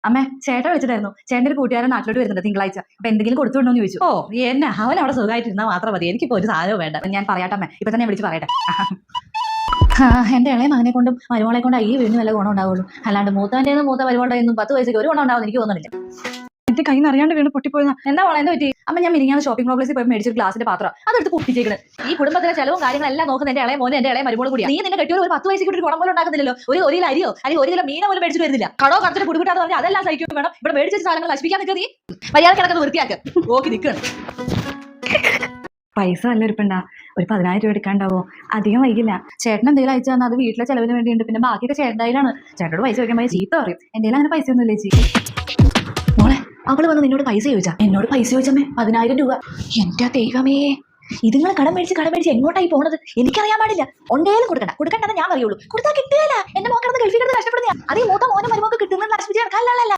അമ്മേ ചേട്ടൻ വിളിച്ചിട്ടായിരുന്നു. ചേട്ടൻ്റെ ഒരു കൂട്ടുകാരൻ നാട്ടിലോട്ട് വരുന്നുണ്ട് തിങ്കളാഴ്ച. അപ്പൊ എന്തെങ്കിലും കൊടുത്തു വിടണമെന്ന് ചോദിച്ചു. ഓ എന്നെ അവൻ അവിടെ സുഖമായിട്ടിരുന്നാൽ മാത്രം മതി. എനിക്കിപ്പോ ഒരു സാധനവും വേണ്ട. ഞാൻ പറയാട്ടമ്മേ, ഇപ്പൊ തന്നെ വിളിച്ച് പറയട്ടെ. എന്റെ ഇളയ മകനെ കൊണ്ടും മരുമോളെ കൊണ്ടും ഈ വീടിന് വല്ല ഗുണം ഉണ്ടാവുള്ളൂ. അല്ലാണ്ട് മൂത്ത മരുമോളുടെ ഒന്നും 10 വയസ്സേക്ക് ഒരു ഗുണം ഉണ്ടാവുമെന്ന് എനിക്ക് തോന്നുന്നില്ല. എന്റെ കൈ നിറയാണ്ട് വീണ് പൊട്ടിപ്പോയതാ. എന്താ മോളെ എന്താ പറ്റി? അമ്മ ഞാൻ മിനിഞ്ഞാന്ന് ഷോപ്പിംഗ് കോംപ്ലക്സിൽ പോയി മേടിച്ചൊരു ഗ്ലാസിന്റെ പാത്രം അതെടുത്ത് പൊട്ടിച്ചേക്കണ്. ഈ കുടുംബത്തിലെ ചെലവും കാര്യങ്ങളെല്ലാം നോക്കുന്ന എന്റെ ഇളയ മോനെ എന്റെ ഇളയ മരുമോൾ കൂടി. നീ നിന്നെ കെട്ടിയോ ഒരു 10 വയസ്സേക്ക് ഒരു ഗുണം പോലും ഉണ്ടാക്കുന്നില്ലല്ലോ. ഒരു കിലോ അരിയോ അല്ലെങ്കിൽ 1 കിലോ മീനോ പോലും മേടിച്ചു വരുന്നില്ല. കടോ കടത്തിന് കുടുക്കിട്ടാന്ന് പറഞ്ഞാൽ അതെല്ലാം സഹിക്കും വേണം. ഇവിടെ മേടിച്ച സാധനങ്ങൾ നശിപ്പിക്കാൻ നിൽക്കുക. നീ മര്യാദ കിടക്കുന്നത് വൃത്തിയാക്ക്. ഓക്കി നിൽക്കണം. പൈസ നല്ല ഇരിപ്പുണ്ടാ? ഒരു 10,000 രൂപ എടുക്കാണ്ടാവോ? അധികം വൈകില്ല. ചേട്ടൻ എന്തെങ്കിലും അയച്ചു തന്നാൽ അത് വീട്ടിലെ ചെലവിന് വേണ്ടിയുണ്ട്. പിന്നെ ബാക്കിയൊക്കെ ചേട്ടനായിലാണ്. ചേട്ടനോട് പൈസ ചോദിക്കുമ്പോൾ ചീത്ത പറയും. എന്തെങ്കിലും അങ്ങനെ പൈസ ഒന്നും ചേച്ചി. മോളെ അവള് വന്ന് നിന്നോട് പൈസ ചോദിച്ചാ? എന്നോട് പൈസ ചോദിച്ചമ്മേ 10,000 രൂപ. എന്റെ ദൈവമേ, ഇതുങ്ങൾ കടം മേടിച്ച് എങ്ങോട്ടായി പോണത് എനിക്കറിയാൻ പാടില്ല. ഒണ്ടേലും കൊടുക്കണ്ടെന്ന് ഞാൻ അറിയുള്ളൂ. കൊടുത്താൽ കിട്ടുകയില്ല. എന്റെ മോക്കിടന്ന് ഗൾഫിൽ കിടന്ന് കഷ്ടപ്പെടുന്ന അതേ മൂത്ത മോനും മരുമോക്ക് കിട്ടുന്നത് നശിപ്പിച്ച് നടക്കാനല്ല.